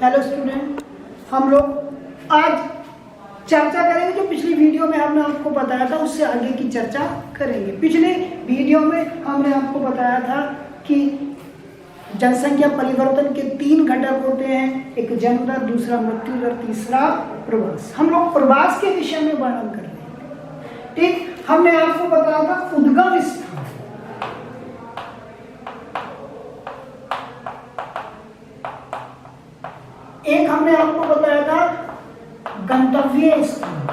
Hello student, हम लोग आज चर्चा करेंगे जो पिछली वीडियो में हमने आपको बताया था उससे आगे की चर्चा करेंगे। पिछले वीडियो में हमने आपको बताया था कि जनसंख्या परिवर्तन के 3 घटक होते हैं, एक जन्म दर, दूसरा मृत्यु दर, तीसरा प्रवास। हम लोग प्रवास के विषय में वर्णन कर रहे हैं। ठीक, हमने आपको बताया था उद्गम स्थान, एक हमने आपको बताया था गंतव्य स्थान।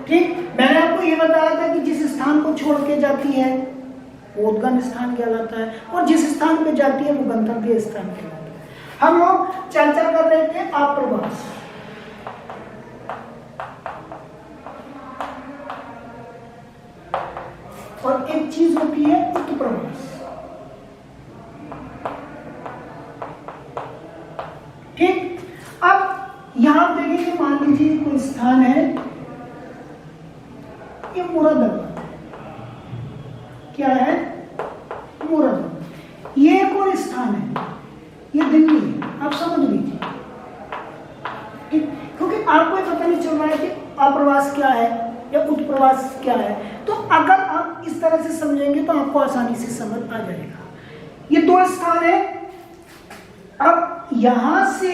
ठीक, मैंने आपको ये बताया था कि जिस स्थान को छोड़ के जाती है वो उद्गम स्थान कहलाता है और जिस स्थान पे जाती है वो गंतव्य स्थान कहलाता है। हम लोग चर्चा कर रहे थे अप्रवास। और एक चीज होती है उत्प्रवास। ठीक, अब यहां देखिए, मान लीजिए कोई स्थान है, ये मुरादाबाद। क्या है? मुरादाबाद। ये कोई स्थान है, ये दिल्ली है, आप समझ लीजिए। ठीक, क्योंकि आपको पता नहीं चल रहा है कि अप्रवास क्या है या उत्प्रवास क्या है, तो अगर आप इस तरह से समझेंगे तो आपको आसानी से समझ आ जाएगा। ये 2 स्थान है। अब यहां से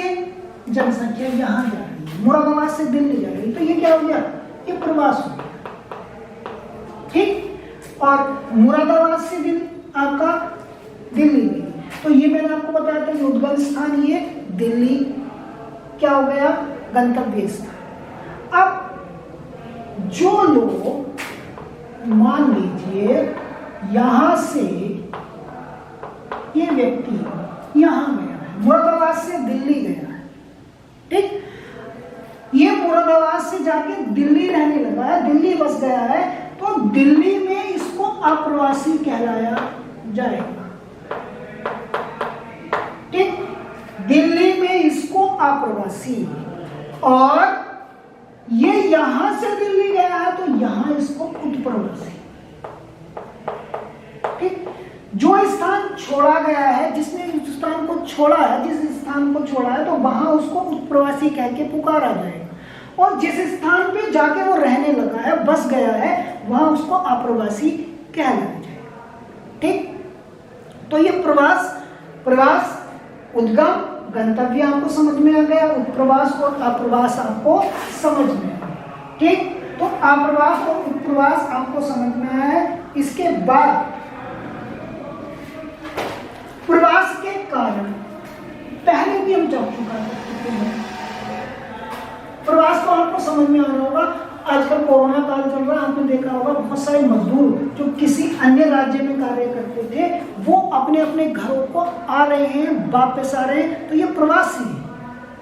जनसंख्या यहां जा रही है, मुरादाबाद से दिल्ली जा रही है, तो ये क्या हो गया? ये प्रवास हो गया। ठीक, और मुरादाबाद से आपका दिल्ली गई, तो ये मैंने आपको बताया था कि उद्गम स्थान ये दिल्ली क्या हो गया? गंतव्य स्थान। अब जो लोग मान लीजिए यहां से ये व्यक्ति यहां गया, मुरादाबाद से दिल्ली गया है। ठीक, ये मुरादाबाद से जाके दिल्ली रहने लगा है, दिल्ली बस गया है, तो दिल्ली में इसको अप्रवासी कहलाया जाएगा। ठीक, दिल्ली में इसको अप्रवासी, और ये यहां से दिल्ली गया है तो यहां इसको उत्प्रवासी। ठीक, जो स्थान छोड़ा गया है, जिसने उस स्थान को छोड़ा है, जिस स्थान को छोड़ा है, तो वहां उसको उत्प्रवासी कह के पुकारा जाएगा, और जिस स्थान पे जाके वो रहने लगा है, बस गया है, वहां उसको अप्रवासी कहलाया जाएगा। ठीक, तो ये प्रवास, उद्गम, गंतव्य आपको समझ में आ गया, उत्प्रवास और अप्रवास आपको समझ में आ गया। ठीक, तो अप्रवास और उत्प्रवास आपको समझ में आया है। इसके बाद प्रवास के कारण पहले भी हम चर्चा कर चुके हैं। प्रवास को आपको समझ में आ रहा होगा। आजकल कोरोना काल चल रहा है, आपने देखा होगा बहुत सारे मजदूर जो किसी अन्य राज्य में कार्य करते थे, वो अपने अपने घरों को आ रहे हैं, वापस आ रहे हैं, तो ये प्रवासी है,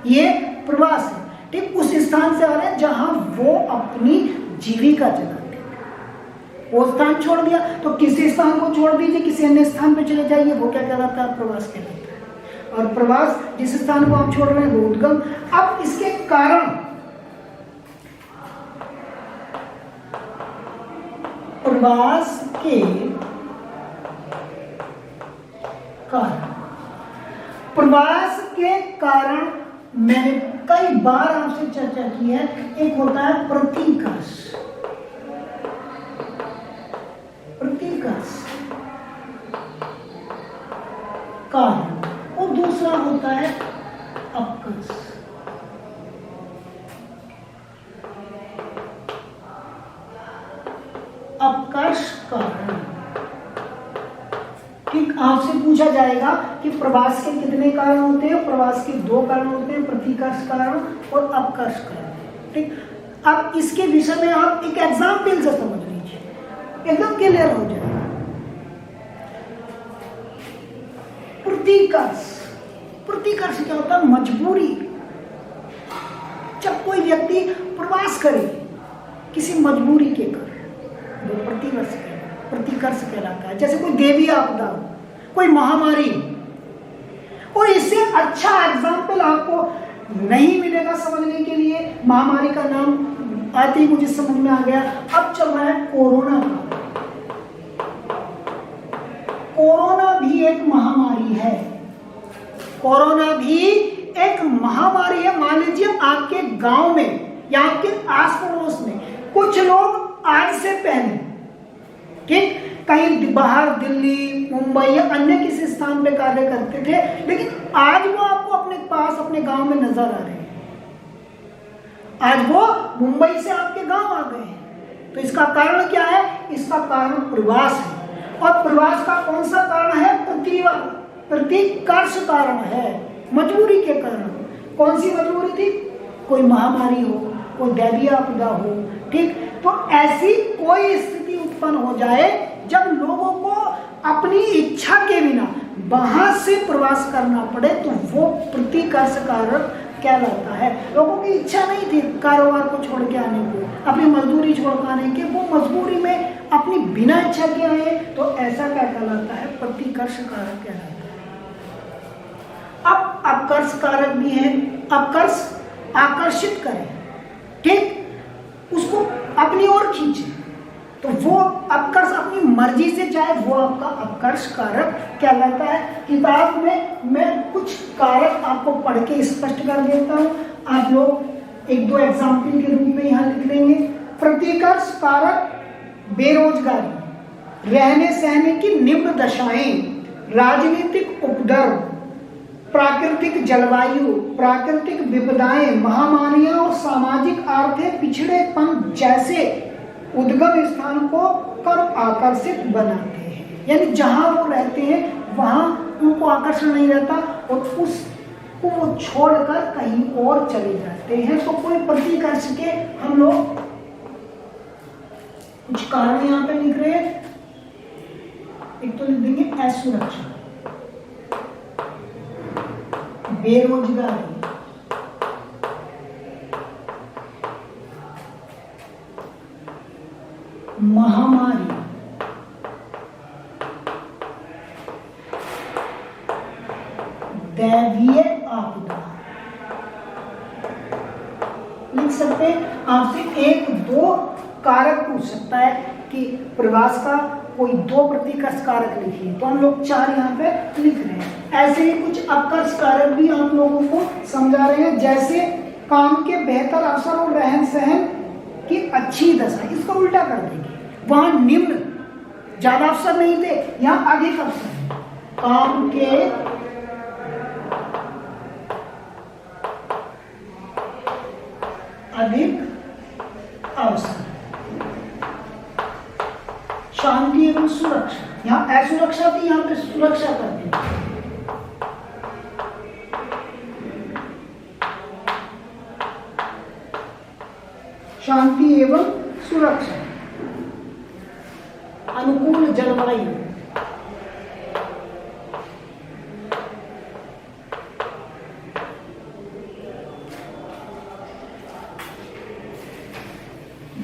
ये प्रवास है। ठीक, उस स्थान से आ रहे हैं जहां वो अपनी जीविका चलाते थे। वो स्थान छोड़ दिया, तो किसी स्थान को छोड़ दीजिए, किसी अन्य स्थान पे चले जाइए, वो क्या कहलाता है? प्रवास कहलाता है। और प्रवास, जिस स्थान को आप छोड़ रहे हैं वो उद्गम। अब इसके कारण प्रवास के कारण मैंने कई बार आपसे चर्चा की है। एक होता है प्रतिकर्ष कारण, और दूसरा होता है अपकर्ष। अपकर्ष कारण। ठीक, आपसे पूछा जाएगा कि प्रवास के कितने कारण होते हैं? प्रवास के 2 कारण होते हैं, प्रतिकर्ष कारण और अपकर्ष कारण। ठीक, अब इसके विषय में आप एक एग्जाम्पल से समझ लीजिए, एकदम क्लियर हो जाएगा। प्रतिकर्ष क्या होता है? मजबूरी। जब कोई व्यक्ति प्रवास करे किसी मजबूरी के कारण, वो प्रतिकर्ष कहलाता है। जैसे कोई देवी आपदा, कोई महामारी, और इससे अच्छा एग्जाम्पल आपको नहीं मिलेगा समझने के लिए। महामारी का नाम आते ही मुझे समझ में आ गया। अब चल रहा है कोरोना। कोरोना भी एक महामारी महामारी है। कोरोना भी एक महामारी है। मान लीजिए आपके गांव में या आपके आस पड़ोस में कुछ लोग आज से पहले, ठीक, कहीं बाहर दिल्ली, मुंबई या अन्य किसी स्थान पे कार्य करते थे, लेकिन आज वो आपको अपने पास, अपने गांव में नजर आ रहे हैं। आज वो मुंबई से आपके गांव आ गए हैं। तो इसका कारण क्या है? इसका कारण प्रवास है। और प्रवास का कौन सा कारण है? प्रतिकर्ष कारण है, मजबूरी के कारण। कौन सी मजबूरी थी? कोई महामारी हो, कोई दैवीय आपदा हो, ठीक, तो ऐसी कोई स्थिति उत्पन्न हो जाए जब लोगों को अपनी इच्छा के बिना वहां से प्रवास करना पड़े, तो वो प्रतिकर्ष कारक कहलाता है। लोगों की इच्छा नहीं थी कारोबार को छोड़ के आने को, अपनी मजदूरी छोड़ के आने के, वो मजबूरी में अपनी बिना इच्छा के आए, तो ऐसा क्या कहलाता है? प्रतिकर्ष कारक कहलाता है। अब अपकर्ष कारक भी है। अपकर्ष आकर्षित करें, ठीक, उसको अपनी ओर खींचे, तो वो अपकर्ष अपनी मर्जी से चाहे, वो आपका अपकर्ष कारक कहलाता है। किताब में मैं कुछ कारक आपको पढ़ के स्पष्ट कर देता हूँ, आप लोग एक दो एग्जाम्पल के रूप में यहाँ लिख लेंगे। प्रतिकर्ष कारक बेरोजगारी, रहने सहने की निम्न दशाएं, राजनीतिक उपद्रव, प्राकृतिक जलवायु, प्राकृतिक विपदाएं, महामारियां और सामाजिक आर्थिक पिछड़ेपन जैसे उद्गम स्थान को कर आकर्षित बनाते हैं। यानी जहां वो रहते हैं वहां उनको आकर्षण नहीं रहता और उसको वो छोड़कर कहीं और चले जाते हैं। तो कोई प्रतिकर्ष के हम लोग कुछ कारण यहाँ पे लिख रहे हैं। एक तो लिख देंगे असुरक्षा, बेरोजगारी, महामारी, दैवीय आपदा। लिख सकते हैं। आपसे एक दो कारक पूछ सकता है कि प्रवास का कोई दो प्रतिकर्ष कारक लिखिए, तो हम लोग 4 यहाँ पे लिख रहे हैं। ऐसे ही कुछ अपकर्ष कारक भी हम लोगों को समझा रहे हैं, जैसे काम के बेहतर अवसर और रहन सहन की अच्छी दशा। इसको उल्टा कर देंगे, वहां निम्न ज्यादा अवसर नहीं थे, यहाँ अधिक अवसर। काम के अधिक अवसर, शांति एवं सुरक्षा। यहाँ असुरक्षा थी, यहाँ पे सुरक्षा कर दी। शांति एवं सुरक्षा, अनुकूल जलवायु,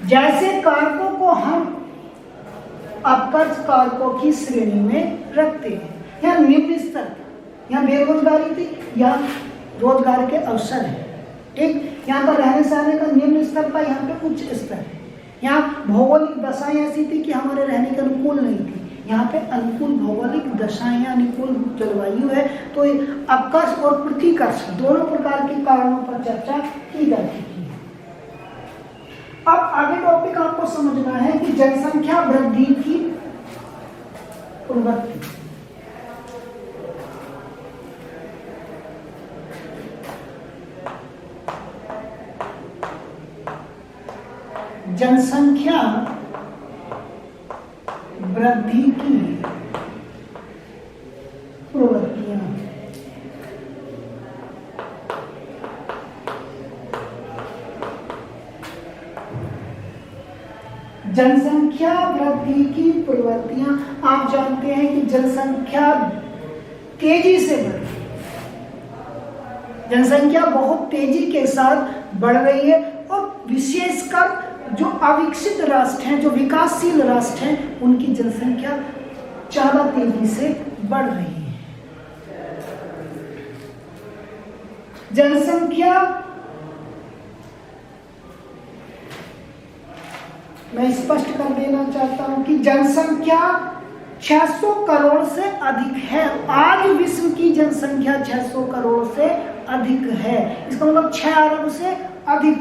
जैसे कारकों को हम अपकर्ष कारकों की श्रेणी में रखते हैं। यहाँ निम्न स्तर, यहाँ बेरोजगारी थी, यहाँ रोजगार के अवसर है, ठीक। यहाँ पर रहने सहने का निम्न स्तर था, यहाँ पे उच्च स्तर है। यहाँ भौगोलिक दशाएं ऐसी थी कि हमारे रहने के अनुकूल नहीं थी, यहाँ पे अनुकूल भौगोलिक दशाएं, अनुकूल जलवायु है। तो अपकर्ष और प्रतिकर्ष दोनों प्रकार के कारणों पर चर्चा की जा चुकी है। अब आगे टॉपिक आपको समझना है कि जनसंख्या वृद्धि की प्रवृत्ति। जनसंख्या वृद्धि की प्रवृत्तियां। जनसंख्या वृद्धि की प्रवृत्तियां, आप जानते हैं कि जनसंख्या तेजी से बढ़ रही है, जनसंख्या बहुत तेजी के साथ बढ़ रही है और विशेषकर जो अविकसित राष्ट्र हैं, जो विकासशील राष्ट्र हैं, उनकी जनसंख्या ज्यादा तेजी से बढ़ रही है। जनसंख्या, मैं स्पष्ट कर देना चाहता हूं कि जनसंख्या 600 करोड़ से अधिक है। आज विश्व की जनसंख्या 600 करोड़ से अधिक है। इसका मतलब 6 अरब से अधिक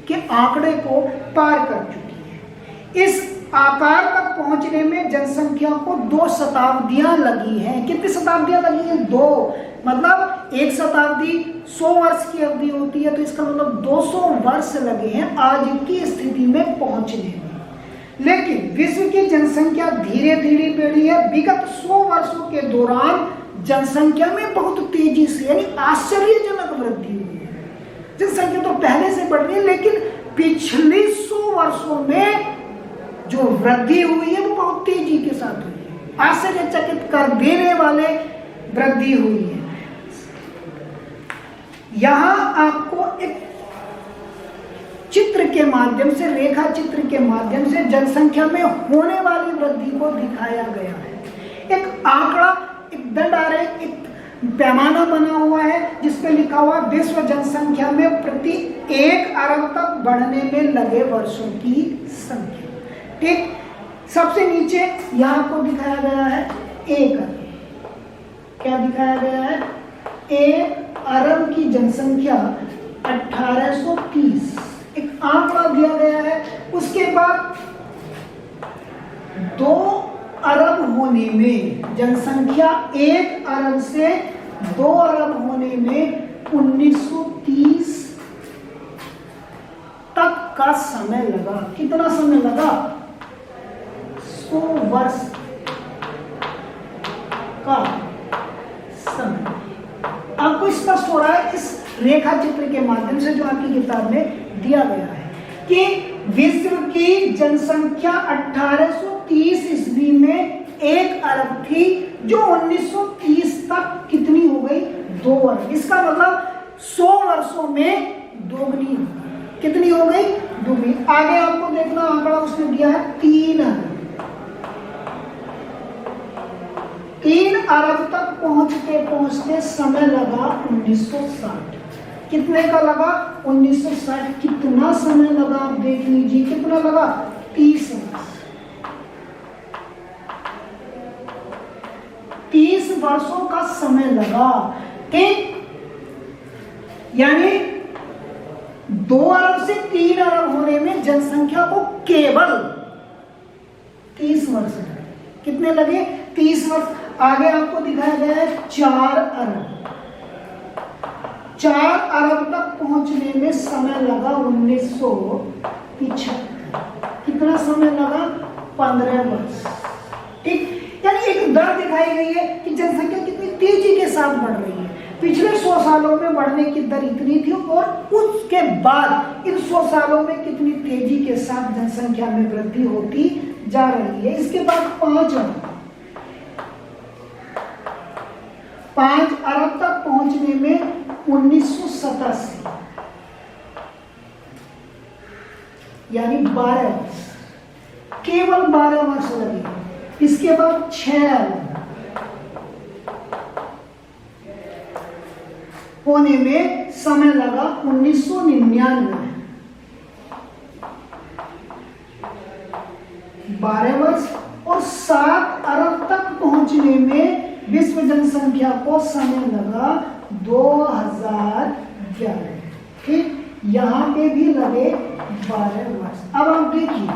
के आंकड़े को पार कर चुकी है। इस आकार तक पहुंचने में जनसंख्या को 2 शताब्दियां लगी हैं। कितनी शताब्दियां लगी हैं? 2। मतलब एक शताब्दी 100 वर्ष की अवधि होती है, तो इसका मतलब 200 वर्ष लगे हैं आज की स्थिति में पहुंचने में। लेकिन विश्व की जनसंख्या धीरे धीरे बढ़ी है। विगत 100 वर्षों के दौरान जनसंख्या में बहुत तेजी से यानी आश्चर्यजनक वृद्धि हुई है। जनसंख्या तो पहले से बढ़ रही है, लेकिन पिछले 100 वर्षों में जो वृद्धि हुई है वो बहुत तेजी के साथ हुई है। आश्चर्यचकित कर देने वाले वृद्धि हुई है। यहां आपको एक चित्र के माध्यम से, रेखा चित्र के माध्यम से जनसंख्या में होने वाली वृद्धि को दिखाया गया है। एक आंकड़ा, एक दंड आरेख, एक पैमाना बना हुआ है जिसपे लिखा हुआ विश्व जनसंख्या में प्रति 1 अरब तक बढ़ने में लगे वर्षों की संख्या। ठीक, सबसे नीचे यहां को दिखाया गया है 1 अरब। क्या दिखाया गया है? 1 अरब की जनसंख्या 1830 एक आंकड़ा दिया गया है। उसके बाद 2 अरब होने में जनसंख्या 1 अरब से 2 अरब होने में 1930 तक का समय लगा। कितना समय लगा? 100 वर्ष का समय। आपको स्पष्ट हो रहा है इस रेखा चित्र के माध्यम से जो आपकी किताब में दिया गया है कि विश्व की जनसंख्या 1830 ईस्वी में 1 अरब थी, जो 1930 तक कितनी हो गई? 2 अरब। इसका मतलब 100 वर्षों में दोगुनी हो गई। कितनी हो गई? दोगुनी। आगे आपको देखना आंकड़ा उसने दिया है 3 अरब। 3 अरब तक पहुंचते पहुंचते समय लगा 1960। कितने का लगा? 1960। कितना समय लगा आप देख लीजिए। कितना लगा? 30 वर्ष। 30 वर्षों का समय लगा। ठीक, यानी 2 अरब से 3 अरब होने में जनसंख्या को केवल 30 वर्ष लगे। कितने लगे? 30 वर्ष। आगे आपको दिखाया गया है 4 अरब। 4 अरब तक पहुंचने में समय लगा 1975। कितना समय लगा? 15 वर्ष। ठीक, यानी एक दर दिखाई गई है कि जनसंख्या कितनी तेजी के साथ बढ़ रही है। पिछले 100 सालों में बढ़ने की दर इतनी थी और उसके बाद इन 100 सालों में कितनी तेजी के साथ जनसंख्या में वृद्धि होती जा रही है। इसके बाद 5 अरब तक पहुंचने में 1987 यानी 12 वर्ष, केवल 12 वर्ष लगे। इसके बाद 6 अरब होने में समय लगा 1999। 12 वर्ष। और 7 अरब तक पहुंचने में विश्व जनसंख्या को समय लगा 2011। ठीक, यहां पे भी लगे 12 वर्ष। अब आप देखिए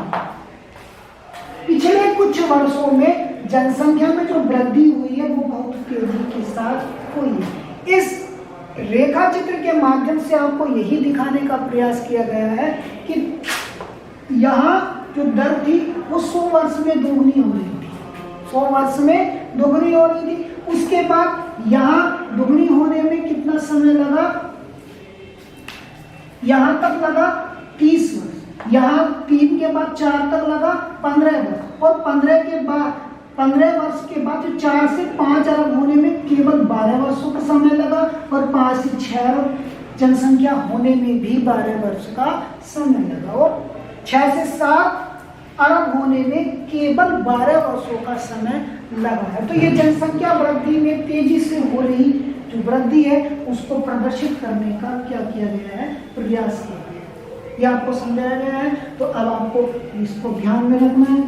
पिछले कुछ वर्षों में जनसंख्या में जो वृद्धि हुई है वो बहुत तेजी के साथ हुई है। इस रेखा चित्र के माध्यम से आपको यही दिखाने का प्रयास किया गया है कि यहाँ जो दर थी वो 100 वर्ष में दोगुनी हो रही थी। 100 वर्ष में दोगुनी हो रही थी। उसके बाद यहाँ दोगुनी होने में कितना समय लगा? यहाँ तक लगा 30 वर्ष। यहाँ 3 के बाद 4 तक लगा 15 वर्ष। और 15 वर्ष के बाद जो 4 से 5 अरब होने में केवल 12 वर्षों का समय लगा। और 5 से 6 अरब जनसंख्या होने में भी 12 वर्ष का समय लगा। और 6 से 7 अरब होने में केवल 12 वर्षों का समय लगा है। तो ये जनसंख्या वृद्धि में तेजी से हो रही जो वृद्धि है उसको प्रदर्शित करने का क्या किया गया है? प्रयास किया गया है। ये आपको समझाया गया है। तो अब आपको इसको ध्यान में रखना है।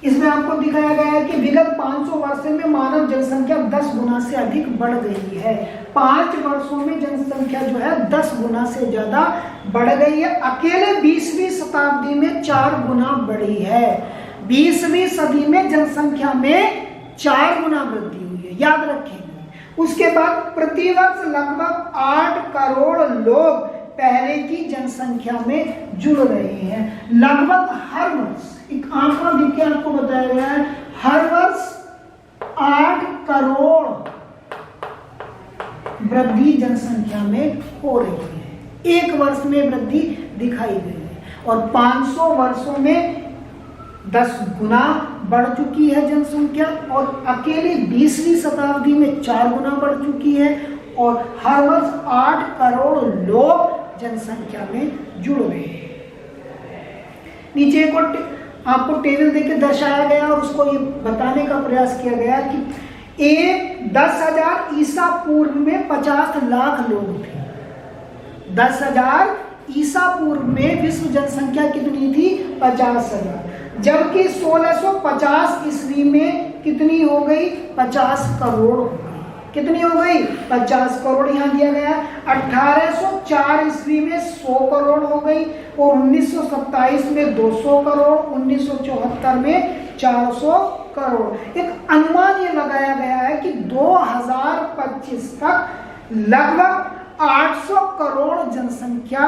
इसमें आपको दिखाया गया है कि विगत 500 वर्षों में मानव जनसंख्या 10 गुना से अधिक बढ़ गई है। 5 वर्षों में जनसंख्या जो है 10 गुना से ज्यादा बढ़ गई है। अकेले 20वीं शताब्दी में 4 गुना बढ़ी है। 20वीं सदी में जनसंख्या में 4 गुना वृद्धि हुई है, याद रखेंगे। उसके बाद प्रतिवर्ष लगभग 8 करोड़ लोग पहले की जनसंख्या में जुड़ रहे हैं। लगभग हर वर्ष एक आंकड़ा देख के आपको बताया गया है, हर वर्ष 8 करोड़ वृद्धि जनसंख्या में हो रही है। एक वर्ष में वृद्धि दिखाई गई है और 500 वर्षों में 10 गुना बढ़ चुकी है जनसंख्या और अकेले 20वीं शताब्दी में 4 गुना बढ़ चुकी है और हर वर्ष 8 करोड़ लोग जनसंख्या में जुड़ रहे हैं। नीचे एक और आपको टेबल देके दर्शाया गया और उसको ये बताने का प्रयास किया गया कि 10,000 ईसा पूर्व में 50 लाख लोग थे। 10,000 ईसा पूर्व में विश्व जनसंख्या कितनी थी? 50,000। जबकि 1650 ईस्वी में कितनी हो गई? 50 करोड़ हो गई। कितनी हो गई? 50 करोड़ यहाँ दिया गया। 1804 ईस्वी में 100 करोड़ हो गई और 1927 में 200 करोड़, 1974 में 400 करोड़। एक अनुमान ये लगाया गया है कि 2025 तक लगभग 800 करोड़ जनसंख्या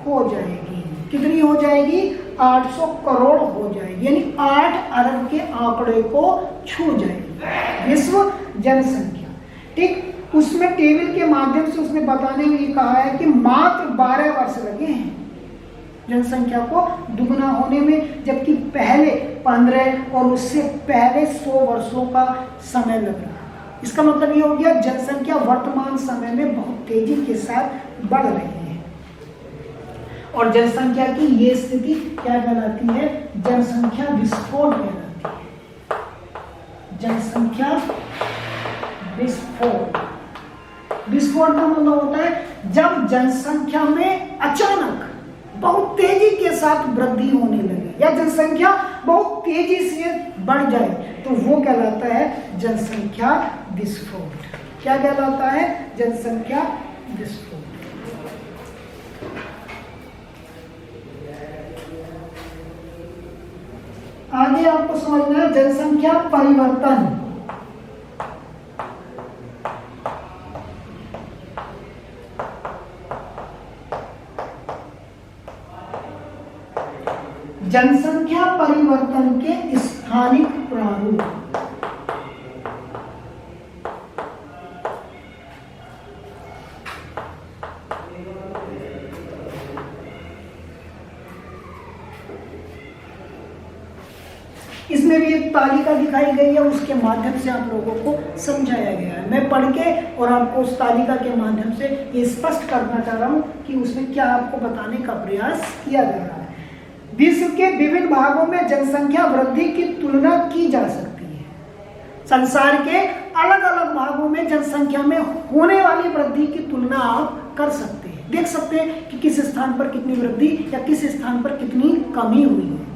हो जाएगी। कितनी हो जाएगी? 800 करोड़ हो जाएगी, यानी 8 अरब के आंकड़े को छू जाएगी विश्व जनसंख्या। ठीक, उसमें टेबल के माध्यम से उसने बताने में ये कहा है कि मात्र 12 वर्ष लगे हैं जनसंख्या को दुगना होने में, जबकि पहले 15 और उससे पहले 100 वर्षों का समय लग रहा। इसका मतलब ये हो गया जनसंख्या वर्तमान समय में बहुत तेजी के साथ बढ़ रही है और जनसंख्या की ये स्थिति क्या कहलाती है? जनसंख्या विस्फोट कहलाती है। जनसंख्या विस्फोट। विस्फोट का मतलब होता है जब जनसंख्या में अचानक बहुत तेजी के साथ वृद्धि होने लगे या जनसंख्या बहुत तेजी से बढ़ जाए तो वो कहलाता है जनसंख्या विस्फोट। क्या कहलाता है? जनसंख्या विस्फोट। आगे आपको समझना है जनसंख्या परिवर्तन। जनसंख्या परिवर्तन के स्थानिक प्रारूप। इसमें भी एक तालिका दिखाई गई है, उसके माध्यम से आप लोगों को समझाया गया है। मैं पढ़ के और आपको उस तालिका के माध्यम से ये स्पष्ट करना चाह रहा हूं कि उसमें क्या आपको बताने का प्रयास किया जा रहा है। विश्व के विभिन्न भागों में जनसंख्या वृद्धि की तुलना की जा सकती है। संसार के अलग अलग भागों में जनसंख्या में होने वाली वृद्धि की तुलना आप कर सकते हैं, देख सकते हैं कि किस स्थान पर कितनी वृद्धि या किस स्थान पर कितनी कमी हुई है।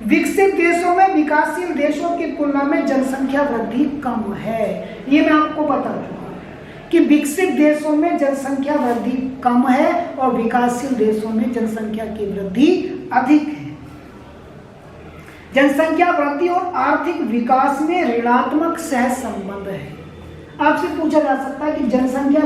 विकसित देशों में विकासशील देशों की तुलना में जनसंख्या वृद्धि कम है। ये मैं आपको बता चुका हूं कि विकसित देशों में जनसंख्या वृद्धि कम है और विकासशील देशों में जनसंख्या की वृद्धि अधिक है। जनसंख्या वृद्धि और आर्थिक विकास में ऋणात्मक सह संबंध है। आपसे पूछा जा सकता है कि जनसंख्या